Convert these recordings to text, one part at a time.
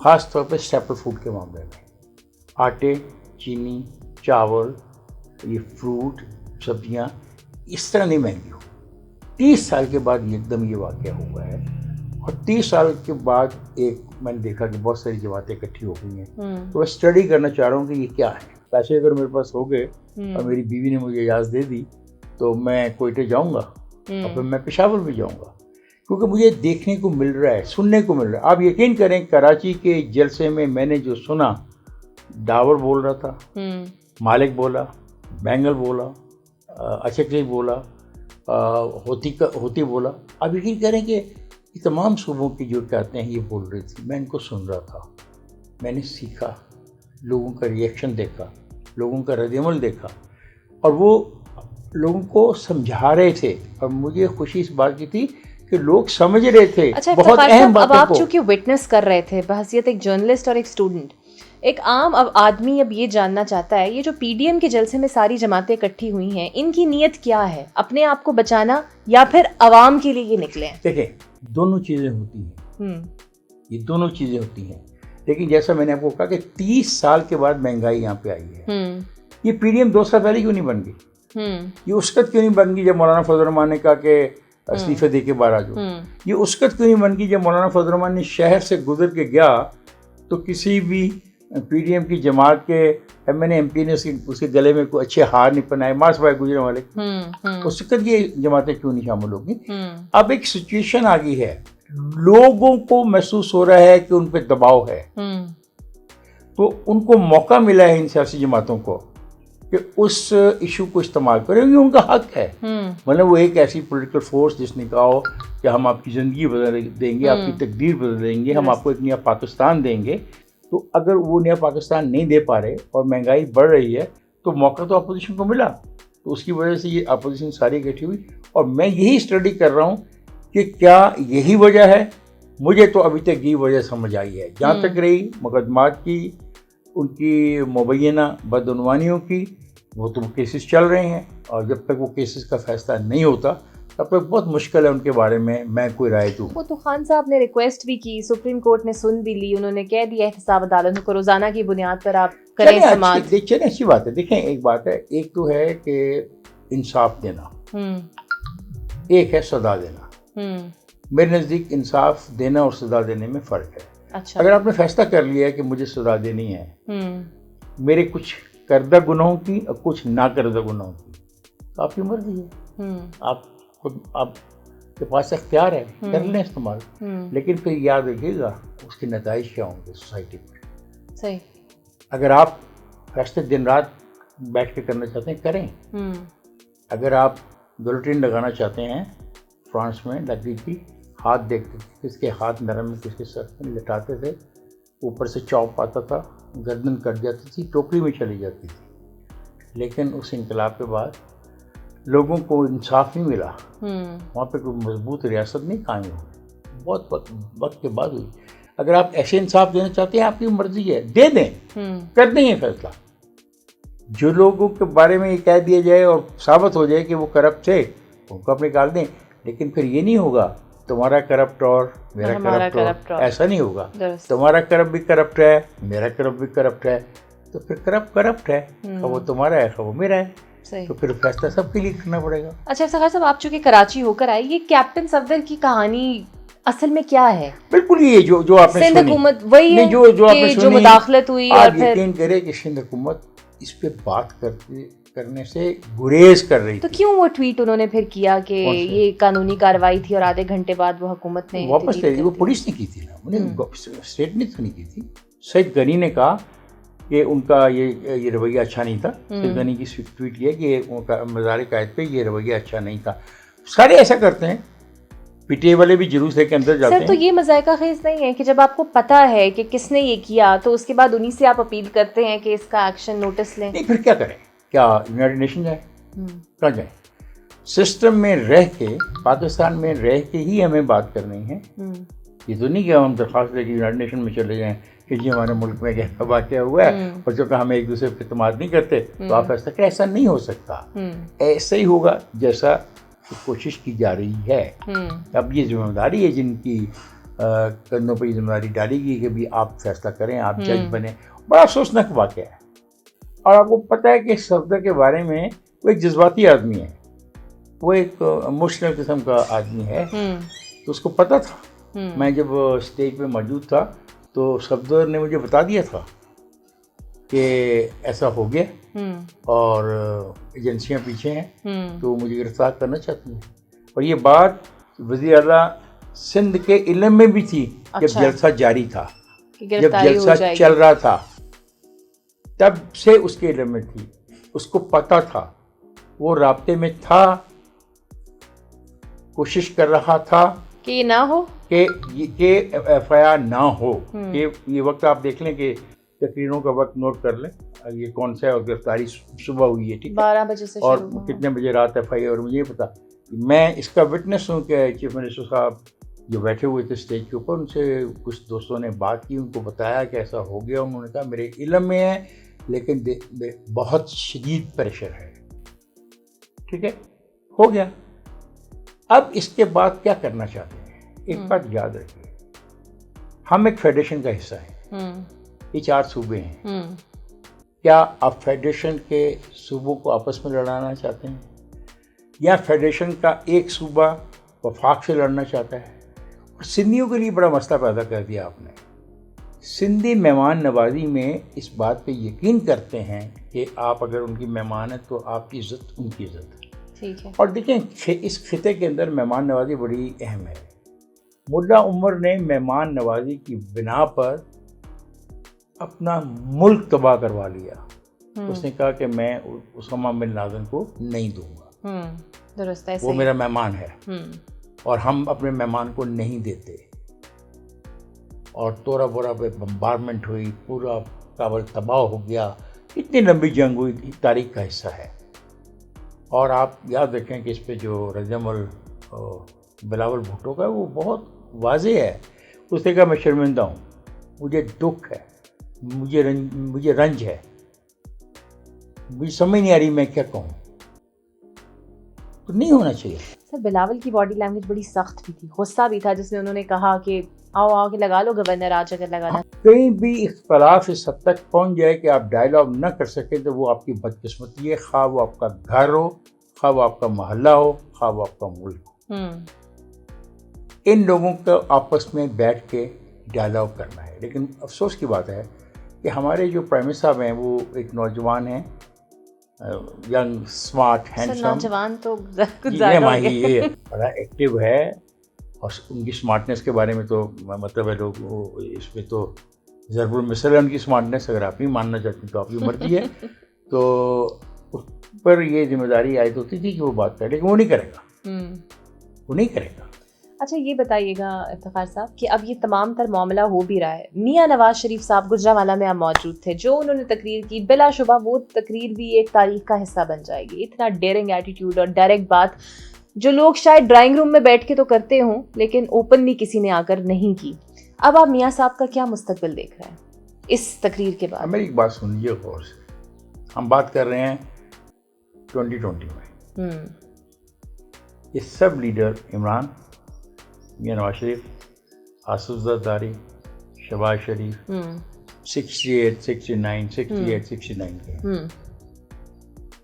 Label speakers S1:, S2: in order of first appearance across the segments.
S1: خاص طور پہ اسٹیپل فوڈ کے معاملے میں. آٹے, چینی, چاول, یہ فروٹ, سبزیاں اس طرح نہیں مہنگی ہو. 30 سال کے بعد ایک دم یہ واقعہ ہوا ہے, اور 30 سال کے بعد ایک میں نے دیکھا کہ بہت ساری جماعتیں اکٹھی ہو گئی ہیں. تو میں اسٹڈی کرنا چاہ رہا ہوں کہ یہ کیا ہے. پیسے اگر میرے پاس ہو گئے اور میری بیوی نے مجھے اجازت دے دی تو میں کوئٹہ جاؤں گا اور پھر میں پشاور بھی جاؤں گا, کیونکہ مجھے دیکھنے کو مل رہا ہے, سننے کو مل رہا ہے. آپ یقین کریں کراچی کے جلسے میں میں نے جو سنا, ڈاور بول رہا تھا, مالک بولا, بینگل بولا, اچکری بولا, ہوتی بولا. آپ یقین کریں کہ یہ تمام صوبوں کی جو کہتے ہیں یہ بول رہی تھی. میں ان کو سن رہا تھا, میں نے سیکھا, لوگوں کا ریئیکشن دیکھا, لوگوں کا رد عمل دیکھا, اور وہ لوگوں کو سمجھا رہے تھے. اور مجھے خوشی اس بات کی تھی کہ لوگ سمجھ رہے تھے بہت اہم باتوں کو.
S2: اب آپ چونکہ وٹنس کر رہے تھے بحیثیت ایک جرنلسٹ اور ایک اسٹوڈنٹ, ایک عام اب آدمی اب یہ جاننا چاہتا ہے یہ جو پی ڈی ایم کے جلسے میں ساری جماعتیں اکٹھی ہوئی ہیں, ان کی نیت کیا ہے؟ اپنے آپ کو بچانا یا پھر عوام کے لیے یہ نکلے ہیں؟
S1: دیکھیں دونوں چیزیں ہوتی ہیں, یہ دونوں چیزیں ہوتی ہیں. لیکن جیسا میں نے آپ کو کہا کہ 30 سال کے بعد مہنگائی یہاں پہ آئی ہے. یہ پی ڈی ایم 2 سال پہلے کیوں نہیں بن گئی؟ یہ اس وقت کیوں نہیں بن گئی جب مولانا فضل الرحمان نے کہا کہ استعفے دے کے باہر آ جاؤ؟ یہ اس وقت کیوں نہیں بن گئی جب مولانا فضل الرحمان نے شہر سے گزر کے گیا تو کسی بھی پی ڈی ایم کی جماعت کے M N A M P نے اس کے گلے میں کوئی اچھے ہار نہیں پہنائے, مارس بھائی گزرے والے, اس وقت یہ جماعتیں کیوں نہیں شامل ہوگی؟ اب ایک سچویشن آ گئی ہے, لوگوں کو محسوس ہو رہا ہے کہ ان پہ دباؤ ہے, تو ان کو موقع ملا ہے ان سیاسی جماعتوں کو کہ اس ایشو کو استعمال کریں, یہ ان کا حق ہے. مطلب وہ ایک ایسی پولیٹیکل فورس جس نے کہا ہو کہ ہم آپ کی زندگی بدل دیں گے, آپ کی تقدیر بدل دیں گے, ہم آپ کو ایک نیا پاکستان دیں گے. تو اگر وہ نیا پاکستان نہیں دے پا رہے اور مہنگائی بڑھ رہی ہے تو موقع تو اپوزیشن کو ملا, تو اس کی وجہ سے یہ اپوزیشن ساری اکٹھی ہوئی. اور میں یہی اسٹڈی کر رہا ہوں کہ کیا یہی وجہ ہے. مجھے تو ابھی تک یہی وجہ سمجھ آئی ہے. جہاں تک رہی مقدمات کی, ان کی مبینہ بدعنوانیوں کی, وہ تو کیسز چل رہے ہیں, اور جب تک وہ کیسز کا فیصلہ نہیں ہوتا تب تک بہت مشکل ہے ان کے بارے میں کوئی رائے دوں.
S2: وہ تو خان صاحب نے ریکویسٹ بھی کی, سپریم کورٹ نے سن بھی لی, انہوں نے کہہ دیا احتساب عدالت کو روزانہ کی بنیاد پر آپ کریں سماعت.
S1: چلیں اچھی بات ہے. دیکھیں ایک بات ہے, ایک تو ہے کہ انصاف دینا, ایک ہے سزا دینا. میرے نزدیک انصاف دینا اور سزا دینے میں فرق ہے.
S2: اچھا, اگر
S1: آپ نے فیصلہ کر لیا ہے کہ مجھے سزا دینی ہے میرے کچھ کردہ گناہوں کی اور کچھ نہ کردہ گناہوں کی, تو آپ کی مرضی ہے, آپ کے پاس اختیار ہے, کر لیں استعمال. لیکن پھر یاد رکھیے گا اس کے نتائج کیا ہوں گے سوسائٹی پر.
S2: صحیح.
S1: اگر آپ فیصلے دن رات بیٹھ کے کرنا چاہتے ہیں کریں. اگر آپ گلوٹین لگانا چاہتے ہیں, فرانس میں لگی تھی, ہاتھ دیکھتے تھے کس کے ہاتھ نرم میں کس کے سر میں لٹاتے تھے, اوپر سے چاپ آتا تھا, گردن کٹ جاتی تھی, ٹوکری میں چلی جاتی تھی. لیکن اس انقلاب کے بعد لوگوں کو انصاف نہیں ملا, وہاں پہ کوئی مضبوط ریاست نہیں قائم ہوئی, بہت وقت کے بعد ہوئی. اگر آپ ایسے انصاف دینا چاہتے ہیں آپ کی مرضی ہے, دے دیں, کر دیں یہ فیصلہ. جو لوگوں کے بارے میں یہ کہہ دیا جائے اور ثابت ہو جائے کہ وہ کرپٹ تھے ان کو آپ نکال دیں, لیکن پھر یہ نہیں ہوگا تمہارا کرپٹ اور میرا کرپٹ اور, ایسا نہیں ہوگا. تمہارا کرپٹ بھی کرپٹ ہے, میرا کرپٹ بھی کرپٹ ہے, تو پھر کرپٹ ہے, وہ تمہارا ہے وہ میرا ہے, تو پھر فیصلہ سب کے لیے کرنا پڑے گا.
S2: اچھا افتخار صاحب, آپ چونکہ کراچی ہو کر آئے, یہ کیپٹن صفدر کی کہانی اصل میں کیا ہے؟
S1: بالکل یہ جو آپ نے
S2: سندھ حکومت وہی ہے جو مداخلت ہوئی, اور
S1: پھر یقین کرے کہ سندھ حکومت اس پہ بات کرنے سے گریز کر رہی تھی.
S2: تو کیوں وہ ٹویٹ انہوں نے پھر کیا کہ یہ قانونی کارروائی تھی اور آدھے گھنٹے بعد وہ حکومت نے
S1: واپس لے لی؟ وہ پولیس نے کی تھی نا, انہیں اسٹیٹ نے تو نہیں کی تھی. سید غنی نے کہا کہ ان کا یہ رویہ اچھا نہیں تھا. سید غنی کی ٹویٹ یہ کہ ان کا مزار قائد پہ یہ رویہ اچھا نہیں تھا. سارے ایسا کرتے ہیں, پی ٹی اے والے بھی جلوس لے کے اندر جاتے ہیں.
S2: سر تو یہ مذائقہ خیز نہیں ہے کہ جب آپ کو پتہ ہے کہ کس نے یہ کیا تو اس کے بعد انہی سے آپ اپیل کرتے ہیں کہ اس کا ایکشن نوٹس لیں؟
S1: نہیں, پھر کیا کریں؟ کیا یونائٹڈ نیشن جائیں؟ کہاں جائیں؟ سسٹم میں رہ کے, پاکستان میں رہ کے ہی ہمیں بات کرنی ہے. یہ تو نہیں کہ ہم درخواست لے کے یونائٹڈ نیشن میں چلے جائیں کہ جی ہمارے ملک میں کیا واقعہ ہوا ہے, اور جو کہ ہم ایک دوسرے پہ اعتماد نہیں کرتے تو آپ ایسا کہ ایسا نہیں ہو سکتا. ایسا ہی ہوگا جیسا کوشش کی جا رہی ہے. اب یہ ذمہ داری ہے جن کی کندھوں پہ یہ ذمہ داری ڈالی گئی کہ بھی آپ فیصلہ کریں, آپ جج بنیں. بڑا افسوسناک واقعہ ہے. اور آپ کو پتہ ہے کہ صفدر کے بارے میں وہ ایک جذباتی آدمی ہے, وہ ایک ایموشنل قسم کا آدمی ہے, تو اس کو پتہ تھا. میں جب اسٹیج پہ موجود تھا تو صفدر نے مجھے بتا دیا تھا کہ ایسا ہو گیا اور ایجنسیاں پیچھے ہیں تو مجھے گرفتار کرنا چاہتی ہیں. اور یہ بات وزیر اعلیٰ سندھ کے علم میں بھی تھی جب جلسہ جاری تھا, جب جلسہ چل رہا تھا تب سے اس کے علم میں تھی, اس کو پتہ تھا, وہ رابطے میں تھا, کوشش کر رہا تھا
S2: کہ یہ نہ ہو,
S1: کہ ایف آئی آر نہ ہو. کہ یہ وقت آپ دیکھ لیں کہ تقریروں کا وقت نوٹ کر لیں, یہ کون سا ہے, اور گرفتاری صبح ہوئی ہے, ٹھیک ہے,
S2: 12 بجے سے
S1: اور کتنے بجے رات ایف آئی آر, مجھے یہ پتا. میں اس کا وٹنس ہوں کہ چیف منسٹر صاحب جو بیٹھے ہوئے تھے اسٹیج کے اوپر, ان سے کچھ دوستوں نے بات کی, ان کو بتایا کہ ایسا ہو گیا. انہوں نے کہا میرے علم میں ہے لیکن بہت شدید پریشر ہے. ٹھیک ہے, ہو گیا. اب اس کے بعد کیا کرنا چاہتے ہیں؟ ایک بات یاد رکھیے, ہم ایک فیڈریشن کا حصہ ہیں, یہ 4 صوبے ہیں. کیا آپ فیڈریشن کے صوبوں کو آپس میں لڑانا چاہتے ہیں, یا فیڈریشن کا ایک صوبہ وفاق سے لڑنا چاہتا ہے؟ اور سندھیوں کے لیے بڑا مسئلہ پیدا کر دیا آپ نے. سندھی مہمان نوازی میں اس بات پہ یقین کرتے ہیں کہ آپ اگر ان کی مہمان ہیں تو آپ کی عزت ان کی عزت ہے. ٹھیک ہے. اور دیکھیں اس خطے کے اندر مہمان نوازی بڑی اہم ہے. ملا عمر نے مہمان نوازی کی بنا پر اپنا ملک تباہ کروا لیا. اس نے کہا کہ میں اسامہ بن لادن کو نہیں دوں گا,
S2: درست ہے,
S1: وہ میرا مہمان ہے اور ہم اپنے مہمان کو نہیں دیتے. اور تورا بورا پہ بمبارمنٹ ہوئی, پورا کابل تباہ ہو گیا. اتنی لمبی جنگ ہوئی, تاریخ کا حصہ ہے. اور آپ یاد رکھیں کہ اس پہ جو رجمل بلاول بھٹو کا وہ بہت واضح ہے. اس نے کہا میں شرمندہ ہوں, مجھے دکھ ہے, مجھے رنج ہے, مجھے سمجھ نہیں آ رہی میں کیا کہوں. تو نہیں ہونا چاہیے.
S2: سر بلاول کی باڈی لینگویج بڑی سخت بھی تھی, غصہ بھی تھا, جس میں انہوں نے کہا کہ آؤ کہ لگا لو گورنر آج اگر لگانا.
S1: کہیں بھی اختلاف اس حد تک پہنچ جائے کہ آپ ڈائلاگ نہ کر سکیں تو وہ آپ کی بدقسمتی ہے, خواہ وہ آپ کا گھر ہو, خواہ وہ آپ کا محلہ ہو, خواہ وہ آپ کا ملک ہو. ان لوگوں کو آپس میں بیٹھ کے ڈائلاگ کرنا ہے. لیکن افسوس کی بات ہے کہ ہمارے جو پرائم منسٹر صاحب ہیں وہ ایک نوجوان ہیں, ینگ اسمارٹ ہینڈسم.
S2: نوجوان تو
S1: یہ بڑا ایکٹیو ہے, اور ان کی اسمارٹنیس کے بارے میں تو مطلب ہے لوگ اس میں تو ضرب المثل ہے ان کی اسمارٹنیس. اگر آپ نہیں ماننا چاہتے ہیں تو آپ کی مرضی ہے. تو اس پر یہ ذمہ داری عائد ہوتی تھی کہ وہ بات کرے, لیکن وہ نہیں کرے گا, وہ نہیں کرے گا.
S2: اچھا یہ بتائیے گا افتخار صاحب کہ اب یہ تمام تر معاملہ ہو بھی رہا ہے, میاں نواز شریف صاحب گجرانوالہ میں آپ موجود تھے, جو انہوں نے تقریر کی, بلا شبہ وہ تقریر بھی ایک تاریخ کا حصہ بن جائے گی. اتنا ڈیئرنگ ایٹیٹیوڈ اور ڈائریکٹ بات جو لوگ شاید ڈرائنگ روم میں بیٹھ کے تو کرتے ہوں لیکن اوپنلی کسی نے آ کر نہیں کی. اب آپ میاں صاحب کا کیا مستقبل دیکھ رہے ہیں اس تقریر کے بعد؟
S1: میری ایک بات سنیے غور سے. ہم بات کر رہے ہیں 2020 میں. یہ سب لیڈر عمران, میاں نواز شریف, آصف زرداری, شہباز شریف 68, 69 کے.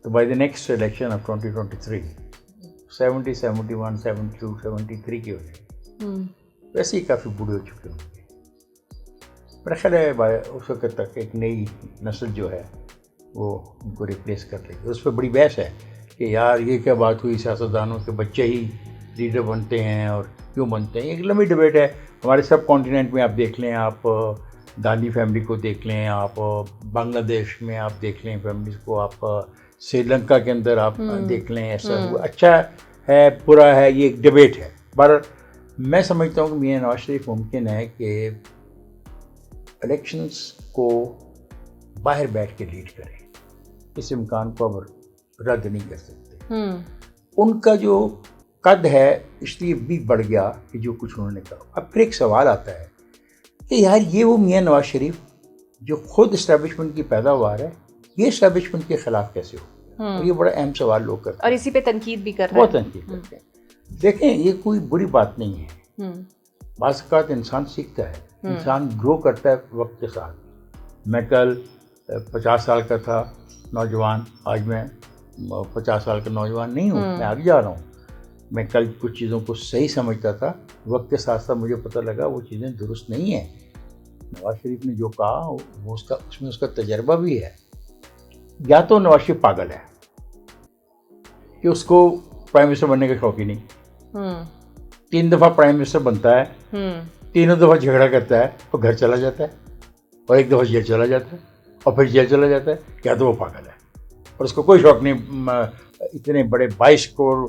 S1: تو by the next election of 2023 70, 71, 72, 73 کی ہو جائے, ویسے ہی کافی بوڑھے ہو چکے ہوں گے. میرا خیال ہے اس وقت تک ایک نئی نسل جو ہے وہ ان کو ریپلیس کر لے گی. اس پہ بڑی بحث ہے کہ یار یہ کیا بات ہوئی سیاستدانوں کے بچے ہی لیڈر بنتے ہیں اور کیوں بنتے ہیں. ایک لمبی ڈبیٹ ہے. ہمارے سب کانٹیننٹ میں آپ دیکھ لیں, آپ گاندھی فیملی کو دیکھ لیں, آپ بنگلہ دیش میں آپ دیکھ لیں فیملیز کو, آپ سری لنکا کے اندر آپ دیکھ لیں. ایسا ہوا, اچھا ہے برا ہے, یہ ایک ڈبیٹ ہے. پر میں سمجھتا ہوں کہ میاں نواز شریف ممکن ہے کہ الیکشنز کو باہر بیٹھ کے لیڈ کریں. اس امکان کو اب رد نہیں کر سکتے. ان کا جو قد ہے اس لیے بھی بڑھ گیا کہ جو کچھ انہوں نے کہا. اب پھر ایک سوال آتا ہے کہ یار یہ وہ میاں نواز شریف جو خود اسٹیبلشمنٹ کی پیداوار ہے, یہ اسٹیبلشمنٹ کے خلاف کیسے ہو؟ یہ بڑا اہم سوال لوگ کرتے ہیں,
S2: اور اسی پہ تنقید بھی کر رہے ہیں.
S1: بہت تنقید کرتے ہیں. دیکھیں یہ کوئی بری بات نہیں ہے, بعض اوقات انسان سیکھتا ہے, انسان گرو کرتا ہے وقت کے ساتھ. میں کل 50 سال کا تھا نوجوان, آج میں 50 سال کا نوجوان نہیں ہوں, میں آگے جا رہا ہوں. میں کل کچھ چیزوں کو صحیح سمجھتا تھا, وقت کے ساتھ ساتھ مجھے پتہ لگا وہ چیزیں درست نہیں ہیں. نواز شریف نے جو کہا وہ اس میں اس کا تجربہ بھی ہے. یا تو نواز شریف پاگل ہے کہ اس کو پرائم منسٹر بننے کا شوق ہی نہیں, 3 دفعہ پرائم منسٹر بنتا ہے, 3 دفعہ جھگڑا کرتا ہے اور گھر چلا جاتا ہے, اور 1 دفعہ جیل چلا جاتا ہے, اور پھر جیل چلا جاتا ہے. یا تو وہ پاگل ہے اور اس کو کوئی شوق نہیں اتنے بڑے 22 کروڑ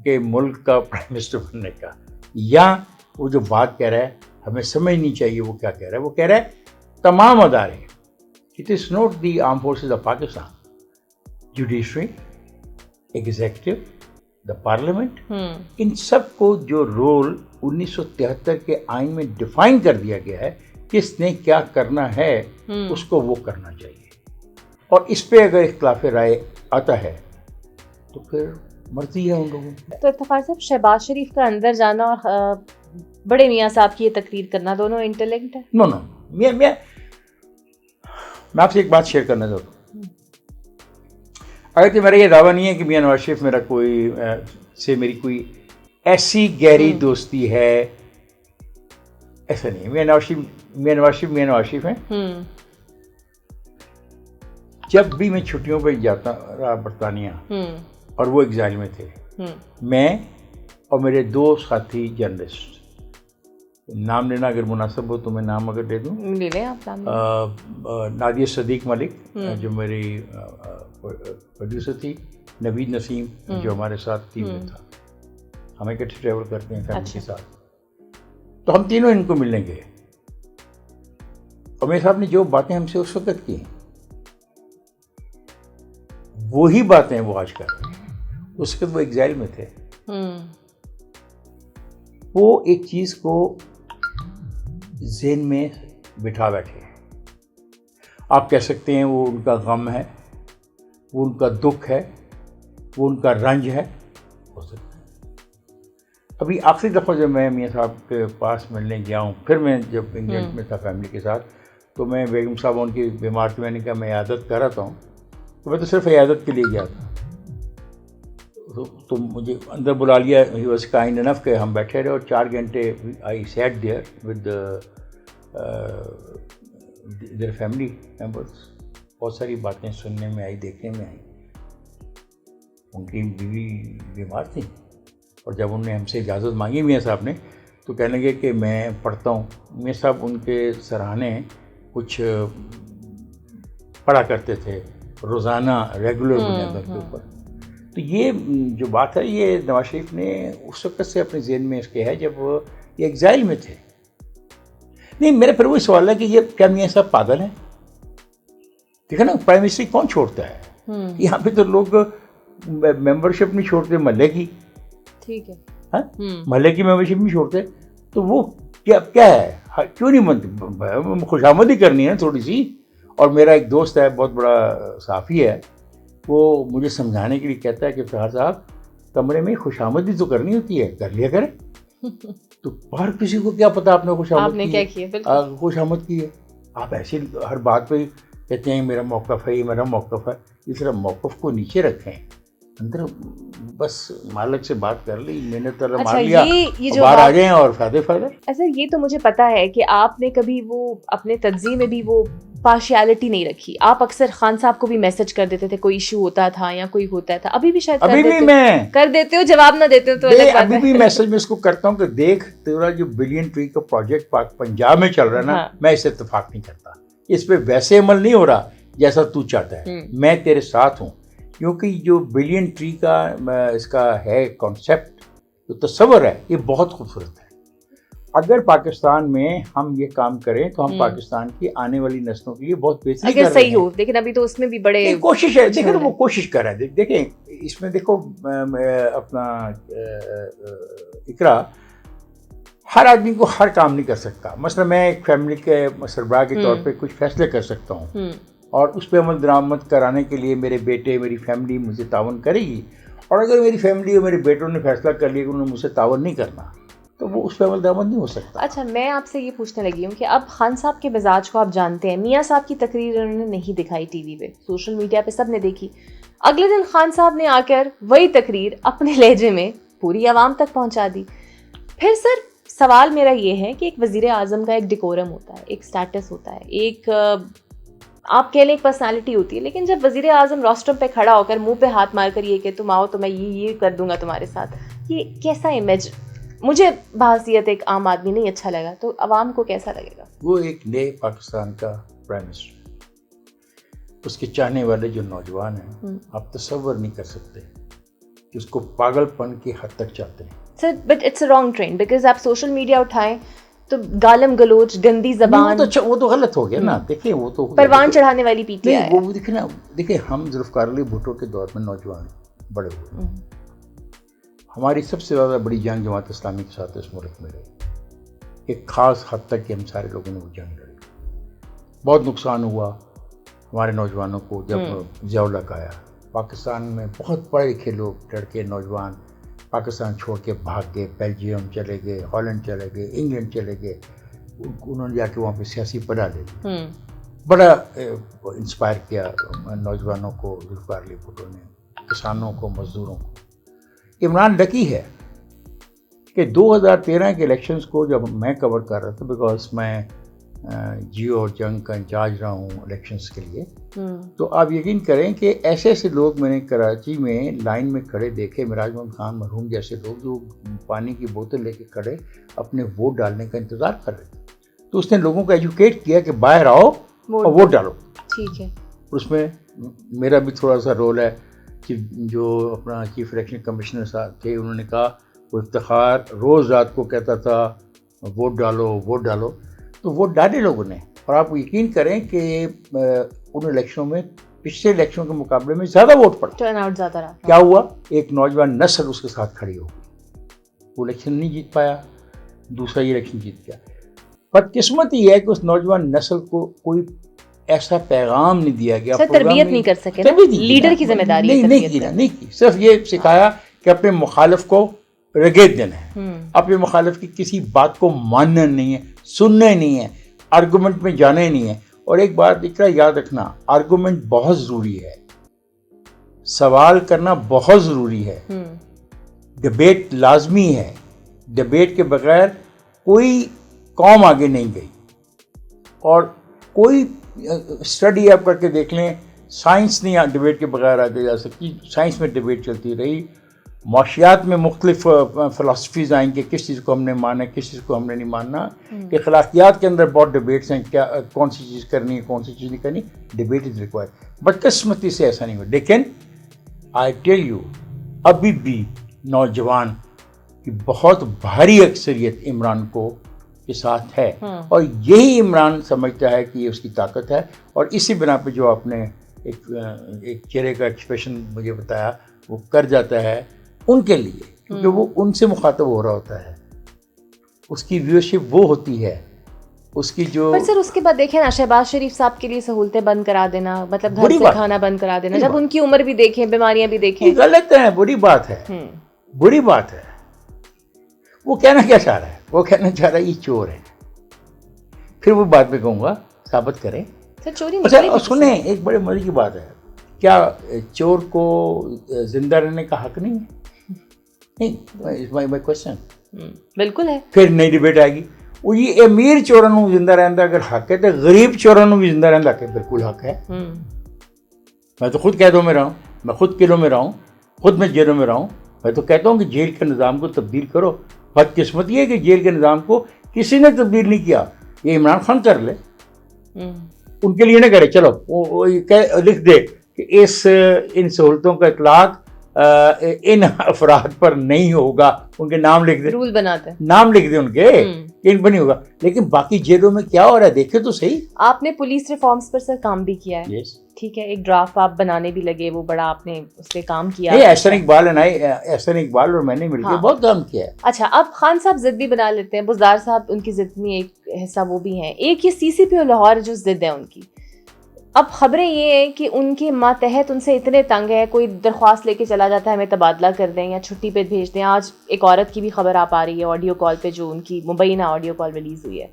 S1: کے ملک کا پرائم منسٹر بننے کا. یا وہ جو بات کہہ رہا ہے ہمیں سمجھنی چاہیے وہ کیا کہہ رہا ہے. وہ کہہ رہا ہے تمام ادارے, it is not the armed forces of Pakistan, judiciary, executive, the parliament, ان سب کو جو رول 1973 کے آئین میں ڈیفائن کر دیا گیا ہے کس نے کیا کرنا ہے اس کو وہ کرنا چاہیے. اور اس پہ اگر اختلاف رائے آتا ہے تو پھر مرضی ہے ان لوگوں کی.
S2: تو افتخار صاحب, شہباز شریف کا اندر جانا اور بڑے میاں صاحب کی یہ تقریر کرنا دونوں انٹرلنکڈ ہے؟
S1: نو میں آپ سے ایک بات شیئر کرنا چاہتا ہوں. اگر تو میرا یہ دعویٰ نہیں ہے کہ میاں نواز شریف میرا کوئی سے میری کوئی ایسی گہری دوستی ہے, ایسا نہیں ہے. میاں نواز شریف ہیں. جب بھی میں چھٹیوں پہ جاتا رہا برطانیہ اور وہ ایگزائل میں تھے, میں اور میرے 2 ساتھی جرنلسٹ, نام لینا اگر مناسب ہو تو میں نام اگر دے دوں,
S2: لے لیں آپ نام.
S1: نادیہ صدیق ملک جو میری پروڈیوسر تھی, نوید نسیم جو ہمارے ساتھ ٹیم میں تھا, ہم اکٹھے ٹریول کرتے ہیں فیملی کے ساتھ. تو ہم تینوں ان کو ملنے گئے اور میرے صاحب نے جو باتیں ہم سے اس وقت کی وہی باتیں وہ آج کر رہے ہیں. اس وقت وہ ایگزائل میں تھے. وہ ایک چیز کو ذہن میں بٹھا بیٹھے. آپ کہہ سکتے ہیں وہ ان کا غم ہے, وہ ان کا دکھ ہے, وہ ان کا رنج ہے, ہو سکتا ہے. ابھی آخری دفعہ جب میں میاں صاحب کے پاس ملنے گیا ہوں, پھر میں جب انگلینڈ میں تھا فیملی کے ساتھ, تو میں بیگم صاحب ان کی بیمار تھی, میں نے کہا میں عیادت کر رہا ہوں, تو میں تو صرف عیادت کے لیے گیا تھا. تو مجھے اندر بلا لیا, ہی واز کائنڈ انف کہ ہم بیٹھے رہے اور 4 گھنٹے I sat there with their family members. بہت ساری باتیں سننے میں آئی, دیکھنے میں آئی. ان کی بیوی بیمار تھی اور جب انہوں نے ہم سے اجازت مانگی میاں صاحب نے, تو کہنے لگے کہ میں پڑھتا ہوں. میاں صاحب ان کے سراہنے کچھ پڑھا کرتے تھے روزانہ ریگولر بنیادوں کے اوپر. تو یہ جو بات ہے یہ نواز شریف نے اس وقت سے اپنے ذہن میں اس کے ہے جب وہ یہ ایگزائل میں تھے. نہیں, میرا پھر وہی سوال ہے کہ یہ کیا میاں صاحب پاگل ہیں؟ ٹھیک ہے نا, پرائم منسٹر کون چھوڑتا ہے؟ یہاں پہ تو لوگ ممبرشپ نہیں چھوڑتے محلے کی. ٹھیک ہے, محلے کی ممبرشپ نہیں چھوڑتے. تو وہ کیا ہے, کیوں نہیں بنتی؟ خوشامدی کرنی ہے تھوڑی سی. اور میرا ایک دوست ہے, بہت بڑا صحافی ہے, وہ مجھے سمجھانے کے لیے کہتا ہے کہ افتخار صاحب کمرے میں خوش آمدی تو کرنی ہوتی ہے, کر لیا کریں. تو باہر کسی کو کیا پتا آپ نے خوش آمد کی ہے. آپ ایسے ہر بات پہ کہتے ہیں میرا موقف ہے, یہ میرا موقف ہے. اس طرح موقف کو نیچے رکھیں, اندر بس مالک سے بات کر لی, محنت کر مار لیا, باہر آ جائیں اور فائدہ.
S2: ایسا یہ تو مجھے پتا ہے کہ آپ نے کبھی وہ اپنے تنظیم میں بھی وہ پارشیالٹی نہیں رکھی. آپ اکثر خان صاحب کو بھی میسج کر دیتے تھے, کوئی ایشو ہوتا تھا یا کوئی ہوتا تھا. ابھی بھی شاید کر دیتے ہو, جواب نہ دیتے ہو تو الگ بات ہے.
S1: ابھی بھی میسج میں اس کو کرتا ہوں کہ دیکھ تیرا جو بلین ٹری کا پروجیکٹ پنجاب میں چل رہا ہے نا, میں اس سے اتفاق نہیں کرتا. اس پہ ویسے عمل نہیں ہو رہا جیسا تو چاہتا ہے. میں تیرے ساتھ ہوں, کیونکہ جو بلین ٹری کا اس کا ہے کانسیپٹ, جو تصور ہے, یہ بہت خوبصورت ہے. اگر پاکستان میں ہم یہ کام کریں تو ہم پاکستان کی آنے والی نسلوں کے لیے بہت بہتری کر رہے ہیں.
S2: اگر صحیح ہو, لیکن ابھی تو اس میں بھی بڑے
S1: کوشش ہے. دیکھیں وہ کوشش کر رہے ہیں. دیکھیں اس میں دیکھو اپنا اقرا, ہر آدمی کو ہر کام نہیں کر سکتا. مثلا میں ایک فیملی کے سربراہ کے طور پہ کچھ فیصلے کر سکتا ہوں اور اس پہ عمل درآمد کرانے کے لیے میرے بیٹے, میری فیملی مجھے تعاون کرے گی. اور اگر میری فیملی اور میرے بیٹوں نے فیصلہ کر لیا کہ انہوں نے مجھ سے تعاون نہیں کرنا, تو وہ اس پہ عمل درآمد نہیں ہو سکتا.
S2: اچھا میں آپ سے یہ پوچھنے لگی ہوں کہ اب خان صاحب کے مزاج کو آپ جانتے ہیں. میاں صاحب کی تقریر انہوں نے نہیں دکھائی ٹی وی پہ, سوشل میڈیا پہ سب نے دیکھی. اگلے دن خان صاحب نے آ کر وہی تقریر اپنے لہجے میں پوری عوام تک پہنچا دی. پھر سر سوال میرا یہ ہے کہ ایک وزیر اعظم کا ایک ڈیکورم ہوتا ہے, ایک سٹیٹس ہوتا ہے, ایک آپ کہہ لیں ایک پرسنالٹی ہوتی ہے, لیکن جب وزیر اعظم روسٹرم پہ کھڑا ہو کر منہ پہ ہاتھ مار کر یہ کہ تم آؤ تو میں یہ کر دوں گا تمہارے ساتھ, یہ کیسا امیج مجھے بحیثیت ایک عام آدمی نہیں اچھا لگا, تو عوام کو کیسا لگے گا؟
S1: وہ ایک نئے پاکستان کا پرائم منسٹر, اس کے چاہنے والے جو نوجوان ہیں آپ تصور نہیں کر سکتے کہ اس کو پاگل پن کی حد تک چاہتے ہیں.
S2: Sir but it's a wrong trend, because آپ سوشل میڈیا اٹھائیں تو گالم گلوچ, گندی زبان,
S1: وہ تو غلط ہو گیا نا. دیکھیں وہ تو
S2: پروان چڑھانے والی پی ٹی آئی,
S1: وہ دیکھیں نا, دیکھیں ہم ذوالفقار علی بھٹو کے دور میں نوجوان بڑے ہوئے, ہماری سب سے زیادہ بڑی جنگ جماعت اسلامی کے ساتھ اس ملک میں رہی. ایک خاص حد تک کہ ہم سارے لوگوں نے وہ جنگ لڑی. بہت نقصان ہوا ہمارے نوجوانوں کو جب ضیاء الحق آیا. پاکستان میں بہت پڑھے لکھے لوگ, لڑکے نوجوان پاکستان چھوڑ کے بھاگ گئے, بیلجیم چلے گئے, ہالینڈ چلے گئے, انگلینڈ چلے گئے. انہوں نے جا کے وہاں پہ سیاسی پناہ لے لی. بڑا انسپائر کیا نوجوانوں کو ذوالفقار علی بھٹو نے, کسانوں کو, مزدوروں کو. عمران لکی ہے کہ 2013 کے الیکشنز کو جب میں کور کر رہا تھا, بیکاز میں جیو اور جنگ کا انچارج رہا ہوں الیکشنز کے لیے, تو آپ یقین کریں کہ ایسے ایسے لوگ میں نے کراچی میں لائن میں کھڑے دیکھے, مراج محمد خان مرحوم جیسے لوگ جو پانی کی بوتل لے کے کھڑے اپنے ووٹ ڈالنے کا انتظار کر رہے تھے. تو اس نے لوگوں کو ایجوکیٹ کیا کہ باہر آؤ اور ووٹ ڈالو.
S2: ٹھیک ہے,
S1: اس میں میرا بھی تھوڑا سا رول ہے کہ جو اپنا چیف الیکشن کمشنر صاحب تھے, انہوں نے کہا وہ افتخار روز رات کو کہتا تھا ووٹ ڈالو ووٹ ڈالو, تو ووٹ ڈالے لوگوں نے. اور آپ یقین کریں کہ ان الیکشنوں میں پچھلے الیکشنوں کے مقابلے میں زیادہ ووٹ پڑا,
S2: ٹرن آؤٹ زیادہ رہا.
S1: کیا ہوا, ایک نوجوان نسل اس کے ساتھ کھڑی ہو گئی, وہ الیکشن نہیں جیت پایا, دوسرا یہ الیکشن جیت گیا. بدقسمت یہ ہے کہ اس نوجوان نسل کو کوئی ایسا پیغام نہیں دیا گیا,
S2: تربیت نہیں کر سکے, لیڈر کی ذمہ داری
S1: نہیں کی. صرف یہ سکھایا کہ اپنے مخالف کو رگیت دینا ہے, اپنے مخالف کی کسی بات کو ماننا نہیں ہے, سننا نہیں ہے, آرگومنٹ میں جانا ہی نہیں ہے. اور ایک بات اقرا یاد رکھنا, آرگومنٹ بہت ضروری ہے, سوال کرنا بہت ضروری ہے, ڈبیٹ لازمی ہے. ڈبیٹ کے بغیر کوئی قوم آگے نہیں گئی. اور کوئی اسٹڈی آپ کر کے دیکھ لیں, سائنس نہیں ڈبیٹ کے بغیر آگے جا سکتی. سائنس میں ڈبیٹ چلتی رہی, معاشیات میں مختلف فلاسفیز آئیں کہ کس چیز کو ہم نے ماننا ہے, کس چیز کو ہم نے نہیں ماننا. اخلاقیات کے اندر بہت ڈبیٹس ہیں, کیا کون سی چیز کرنی ہے, کون سی چیز نہیں کرنی. Debate is required. بدقسمتی سے ایسا نہیں ہوا. لیکن آئی ٹیل یو, ابھی بھی نوجوان کی بہت بھاری اکثریت عمران کو کے ساتھ ہے, اور یہی عمران سمجھتا ہے کہ یہ اس کی طاقت ہے. اور اسی بنا پہ جو آپ نے ایک چہرے کا ایکسپریشن مجھے بتایا, وہ کر جاتا ہے ان کے لیے, کیونکہ وہ ان سے مخاطب ہو رہا ہوتا ہے, اس کی ویورشپ وہ ہوتی ہے, اس کی جو.
S2: پر سر اس کے بعد دیکھیں نا, شہباز شریف صاحب کے لیے سہولتیں بند کرا دینا, مطلب گھر سے کھانا بند کرا دینا, جب ان کی عمر بھی دیکھیں, بیماریاں بھی دیکھیں.
S1: غلط ہے, بری بات ہے, بری بات ہے. وہ کہنا کیا چاہ رہا ہے, وہ کہنا چاہ رہا ہے یہ چور ہے. پھر وہ بات میں کہوں گا ثابت کریں. اچھا سنیں, ایک بڑے مزے کی بات ہے, کیا چور کو زندہ رہنے کا حق نہیں ہے؟ نہیں, مائی کوشچن.
S2: بالکل ہے.
S1: پھر نئی ڈبیٹ آئے گی, وہ یہ امیر چوراں نوں زندہ رہن دا اگر حق ہے تو غریب چوراں نوں بھی زندہ رہن دا بالکل حق ہے. میں تو خود قیدوں میں رہا ہوں, میں خود قلعوں میں رہا ہوں, خود میں جیلوں میں رہا ہوں. میں تو کہتا ہوں کہ جیل کے نظام کو تبدیل کرو. بدقسمت یہ ہے کہ جیل کے نظام کو کسی نے تبدیل نہیں کیا. یہ عمران خان کر لے, ان کے لیے نہ کرے. چلو وہ لکھ دے کہ ان سہولتوں کا اطلاق ان افراد پر نہیں ہوگا, ان کے نام لکھ دے,
S2: رول بناتے
S1: نام لکھ دے ان کے, ان پر نہیں ہوگا. لیکن باقی جیلوں میں کیا ہو رہا ہے دیکھے تو صحیح.
S2: آپ نے پولیس ریفارمز پر سر کام بھی کیا ہے, ٹھیک ہے, ایک ڈرافٹ آپ بنانے بھی لگے, وہ بڑا آپ نے اس پہ کام کیا.
S1: احسن اقبال اور میں نے مل کے بہت کام کیا ہے.
S2: اچھا, اب خان صاحب ضد بھی بنا لیتے ہیں, بزدار صاحب ان کی ضد میں ایک حصہ وہ بھی ہیں. ایک یہ سی سی پی او لاہور جو ضد ہے ان کی, اب خبریں یہ ہیں کہ ان کے ماتحت ان سے اتنے تنگ ہے, کوئی درخواست لے کے چلا جاتا ہے ہمیں تبادلہ کر دیں یا چھٹی پہ بھیج دیں. آج ایک عورت کی بھی خبر آپ آ رہی ہے آڈیو کال پہ, جو ان کی مبینہ آڈیو کال ریلیز ہوئی ہے,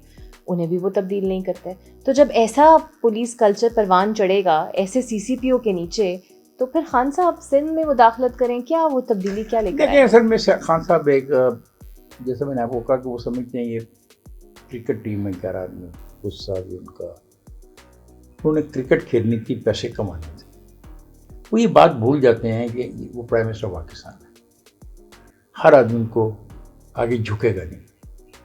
S2: انہیں بھی وہ تبدیل نہیں کرتے. تو جب ایسا پولیس کلچر پروان چڑھے گا ایسے سی سی پی او کے نیچے, تو پھر خان صاحب سندھ میں مداخلت کریں, کیا وہ تبدیلی کیا لے کر آئیں؟
S1: اصل میں خان صاحب ایک, جیسے میں نے آپ کو کہا کہ وہ سمجھتے ہیں یہ کرکٹ ٹیم میں کیا آدمی, غصہ بھی ان کا, انہوں نے کرکٹ کھیلنی تھی, پیسے کمانے تھے. وہ یہ بات بھول جاتے ہیں کہ وہ پرائم منسٹر پاکستان ہے, ہر آدمی ان کو آگے جھکے گا نہیں,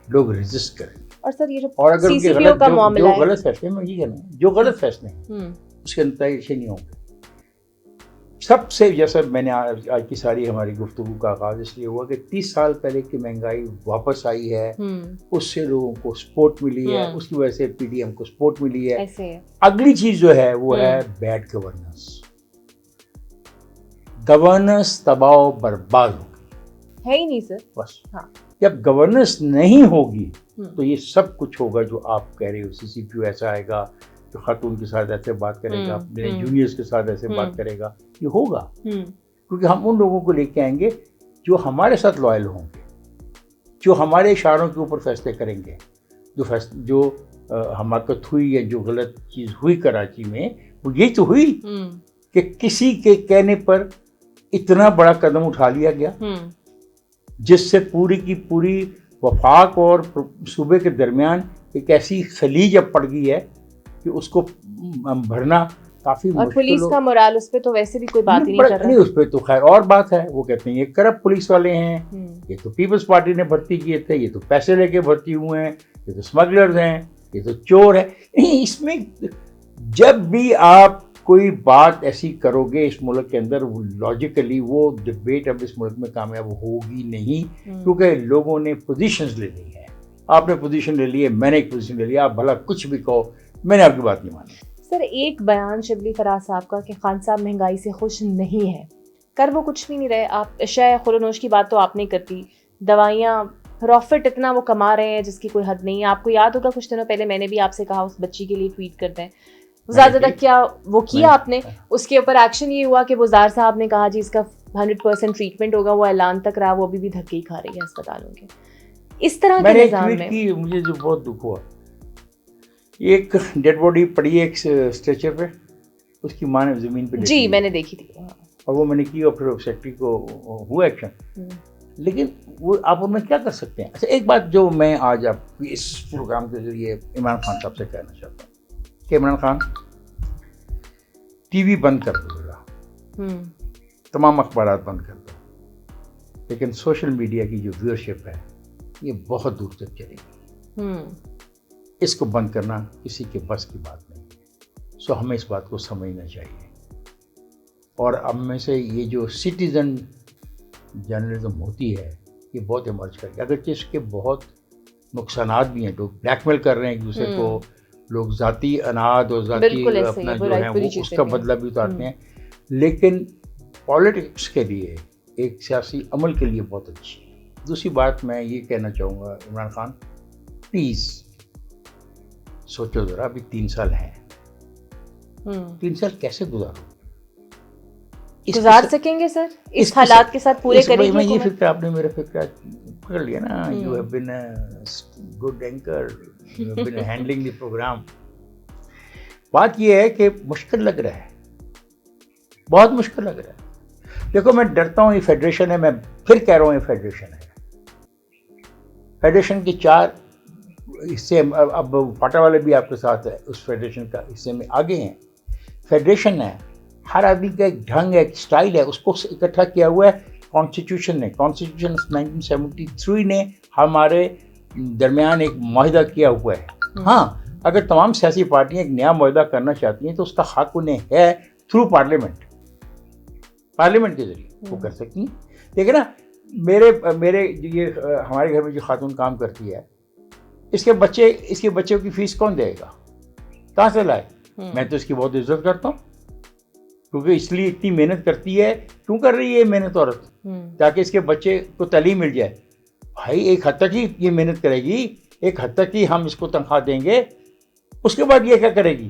S1: لوگ ریزسٹ کریں.
S2: اور سر یہ
S1: اور اگر
S2: سی سی پی او کا معاملہ ہے,
S1: غلط فیصلے, میں یہ کہنا جو غلط فیصلے ہیں اس کے نتائج نہیں ہوں گے. سب سے جیسا میں نے آج کی ساری ہماری گفتگو کا آغاز اس لیے ہوا کہ 30 سال پہلے کی مہنگائی واپس آئی ہے, اس سے لوگوں کو سپورٹ ملی ہے, اس کی وجہ سے پی ڈی ایم کو سپورٹ ملی ہے. اگلی چیز جو ہے وہ ہے بیڈ گورننس. گورننس تباہ و برباد ہوگی,
S2: ہے ہی نہیں سر.
S1: بس جب گورننس نہیں ہوگی تو یہ سب کچھ ہوگا جو آپ کہہ رہے ہو. سی سی پی او ایسا آئے گا جو خاتون کے ساتھ ایسے بات کرے گا, اپنے جونیئرس کے ساتھ ایسے بات کرے گا, یہ ہوگا کیونکہ ہم ان لوگوں کو لے کے آئیں گے جو ہمارے ساتھ لائل ہوں گے, جو ہمارے اشاروں کے اوپر فیصلے کریں گے. جو حماقت ہوئی یا جو غلط چیز ہوئی کراچی میں, وہ یہی تو ہوئی کہ کسی کے کہنے پر اتنا بڑا قدم اٹھا لیا گیا جس سے پوری کی پوری وفاق اور صوبے کے درمیان ایک ایسی خلیج اب پڑ گئی ہے کہ اس کو بھرنا کافی مشکل.
S2: اور پولیس کا مورال اس پہ تو ویسے بھی کوئی بات ہی نہیں کر رہا.
S1: نہیں, اس پہ تو خیر اور بات ہے. وہ کہتے ہیں یہ کرپٹ پولیس والے ہیں, یہ تو پیپلز پارٹی نے بھرتی کیے تھے, یہ تو پیسے لے کے بھرتی ہوئے ہیں, یہ تو اسمگلرز ہیں, یہ تو چور ہے. اس میں جب بھی آپ کوئی بات ایسی کرو گے اس ملک کے اندر, لاجیکلی وہ ڈبیٹ اب اس ملک میں کامیاب ہوگی نہیں, کیونکہ لوگوں نے پوزیشنز لے لی ہیں. آپ نے پوزیشن لے لی ہے, میں نے ایک پوزیشن لے لیا, آپ بھلا کچھ بھی کہو, میں نے آپ کی بات نہیں مانی.
S2: سر ایک بیان شبلی فراز صاحب کا کہ خان صاحب مہنگائی سے خوش نہیں ہے, کر وہ کچھ بھی نہیں رہے. آپ اشیاء خورنوش کی بات تو آپ نہیں کرتی, دوائیاں پروفٹ اتنا وہ کما رہے ہیں جس کی کوئی حد نہیں ہے. آپ کو یاد ہوگا کچھ دنوں پہلے میں نے بھی آپ سے کہا اس بچی کے لیے ٹویٹ کر دیں, زیادہ تک کیا وہ کیا آپ نے, اس کے اوپر ایکشن یہ ہوا کہ وزار صاحب نے کہا جی اس کا 100% ٹریٹمنٹ ہوگا, وہ اعلان تک رہا, وہ بھی دھکے ہی کھا رہی ہے اسپتالوں کے. اس طرح کے نظام میں
S1: مجھے جو بہت دکھ ہوا, ایک ڈیڈ باڈی پڑی ہے ایک اسٹریچر پہ, اس کی ماں نے زمین پہ,
S2: جی میں نے دیکھی تھی,
S1: اور وہ میں نے کی, اور پھر سیکٹری کو ہوا ایکشن. لیکن وہ آپ ان میں کیا کر سکتے ہیں. اچھا ایک بات جو میں آج آپ اس پروگرام کے ذریعے عمران خان صاحب سے کہنا چاہتا ہوں کہ عمران خان ٹی وی بند کر دو ذرا, تمام اخبارات بند کر دو, لیکن سوشل میڈیا کی جو ویورشپ ہے یہ بہت دور تک چلے گی. اس کو بند کرنا کسی کے بس کی بات نہیں. سو ہمیں اس بات کو سمجھنا چاہیے, اور اب میں سے یہ جو سٹیزن جرنلزم ہوتی ہے یہ بہت ایمرج کر گیا. اگرچہ اس کے بہت نقصانات بھی ہیں, لوگ بلیک میل کر رہے ہیں ایک دوسرے کو, لوگ ذاتی اناد اور ذاتی اپنا جو ہے وہ اس کا بدلہ بھی اتارتے ہیں, لیکن پالیٹکس کے لیے, ایک سیاسی عمل کے لیے بہت اچھی. دوسری بات میں یہ کہنا چاہوں گا عمران خان, پلیز سوچو ذرا, ابھی 3 سال ہیں, 3 سال کیسے
S2: گزار سکیں گے سر اس حالات کے ساتھ پورے کریں گے.
S1: یہ فکر آپ نے میرا فکر پکڑ لیا نا. You have been a good anchor, you have been handling the programme. بات یہ ہے کہ مشکل لگ رہا ہے, بہت مشکل لگ رہا ہے. دیکھو میں ڈرتا ہوں, یہ فیڈریشن ہے, میں پھر کہہ رہا ہوں یہ فیڈریشن ہے. فیڈریشن کے 4 حصے, اب فاٹا والے بھی آپ کے ساتھ ہے اس فیڈریشن کا حصے میں آگے ہیں. فیڈریشن ہے, ہر آدمی کا ایک ڈھنگ ہے, ایک سٹائل ہے, اس کو اکٹھا کیا ہوا ہے کانسٹیٹیوشن نے. کانسٹیٹیوشن 1973 نے ہمارے درمیان ایک معاہدہ کیا ہوا ہے. ہاں اگر تمام سیاسی پارٹیاں ایک نیا معاہدہ کرنا چاہتی ہیں تو اس کا حق انہیں ہے تھرو پارلیمنٹ کے ذریعے وہ کر سکتی ہیں. دیکھیں نا, میرے یہ ہمارے گھر میں جو خاتون کام کرتی ہے, اس کے بچوں کی فیس کون دے گا, کہاں سے لائے؟ میں تو اس کی بہت عزت کرتا ہوں, کیونکہ اس لیے اتنی محنت کرتی ہے. کیوں کر رہی ہے محنت عورت؟ تاکہ اس کے بچے کو تعلیم مل جائے. بھائی ایک حد تک ہی یہ محنت کرے گی, ایک حد تک ہی ہم اس کو تنخواہ دیں گے, اس کے بعد یہ کیا کرے گی؟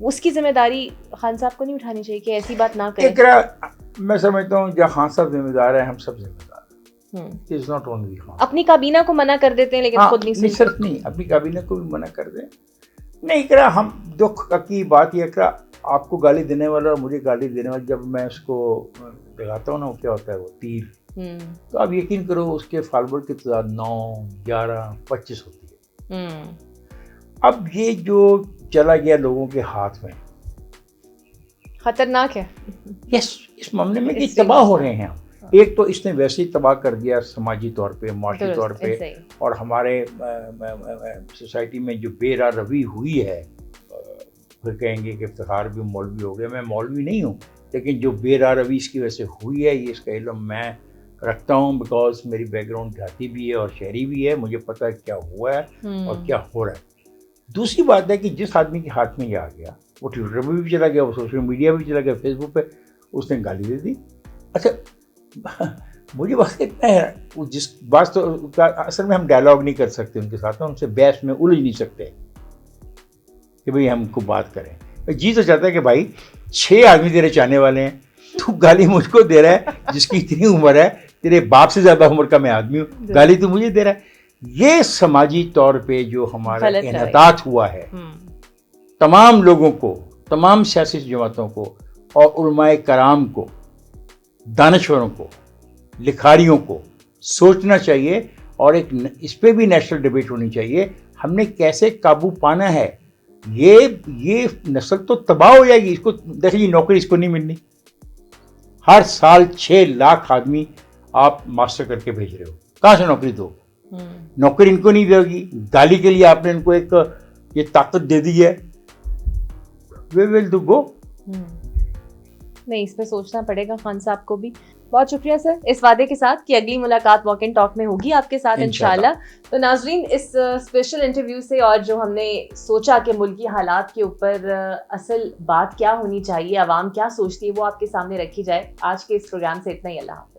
S2: اس کی ذمہ داری خان صاحب کو نہیں اٹھانی چاہیے کہ ایسی بات نہ کریں؟
S1: میں سمجھتا ہوں جب خان صاحب ذمہ دار ہیں، ہم سب ذمہ دار ہیں. It's not only Khan.
S2: اپنی کابینہ کو منع کر دیتے ہیں لیکن خود نہیں سنتے.
S1: صرف نہیں، اپنی کابینہ کو بھی منع کر دیں. نہیں کرا، ہم دکھ کی بات یہ کرا، آپ کو گالی دینے والا اور مجھے گالی دینے والا، جب میں اس کو لگاتا ہوں نا، وہ کیا ہوتا ہے، وہ تیر، تو آپ یقین کرو اس کے فالوور کی تعداد 9، 11، 25 ہوتی ہے. اب یہ جو چلا گیا لوگوں کے ہاتھ میں،
S2: خطرناک ہے.
S1: یس، اس معاملے میں کہ تباہ ہو رہے ہیں. ایک تو اس نے ویسے ہی تباہ کر دیا سماجی طور پہ، معاشی طور پہ، اور ہمارے سوسائٹی میں جو بے راہ روی ہوئی ہے. پھر کہیں گے کہ افتخار بھی مولوی ہو گیا. میں مولوی نہیں ہوں، لیکن جو بے راہ روی اس کی وجہ سے ہوئی ہے، یہ اس کا علم میں رکھتا ہوں، بیکاز میری بیک گراؤنڈ دیہاتی بھی ہے اور شہری بھی ہے. مجھے پتہ ہے کیا ہوا ہے اور کیا ہو رہا ہے. دوسری بات ہے کہ جس آدمی کے ہاتھ میں یہ آ گیا، وہ ٹویٹر پہ بھی چلا گیا، وہ سوشل میڈیا پہ چلا گیا، فیس بک پہ اس نے گالی دے دی. اچھا، مجھے بات اتنا ہے، جس بات تو اصل میں ہم ڈائلاگ نہیں کر سکتے ان کے ساتھ، ہم سے بحث میں الجھ نہیں سکتے کہ بھئی ہم کو بات کریں. جی تو چاہتا ہے کہ بھائی 6 آدمی تیرے چاہنے والے ہیں، تو گالی مجھ کو دے رہا ہے جس کی اتنی عمر ہے، تیرے باپ سے زیادہ عمر کا میں آدمی ہوں، گالی تو مجھے دے رہا ہے. یہ سماجی طور پہ جو ہمارا انحطاط ہوا ہے، تمام لوگوں کو، تمام سیاسی جماعتوں کو اور علماء کرام کو، دانشوروں کو، لکھاریوں کو سوچنا چاہیے، اور ایک اس پہ بھی نیشنل ڈبیٹ ہونی چاہیے. ہم نے کیسے قابو پانا ہے. یہ نسل تو تباہ ہو جائے گی. اس کو دیکھیے، نوکری اس کو نہیں ملنی. ہر سال 6 لاکھ آدمی آپ ماسٹر کر کے بھیج رہے ہو، کہاں سے نوکری دو؟ نوکری ان کو نہیں دے گی. گالی کے لیے آپ نے ان کو ایک یہ طاقت دے دی ہے. وی ول ڈو گو.
S2: نہیں، اس پہ سوچنا پڑے گا خان صاحب کو بھی. بہت شکریہ سر، اس وعدے کے ساتھ کہ اگلی ملاقات واک اینڈ ٹاک میں ہوگی آپ کے ساتھ انشاءاللہ. تو ناظرین، اس اسپیشل انٹرویو سے اور جو ہم نے سوچا کہ ملکی حالات کے اوپر اصل بات کیا ہونی چاہیے، عوام کیا سوچتی ہے، وہ آپ کے سامنے رکھی جائے. آج کے اس پروگرام سے اتنا ہی. اللہ حافظ.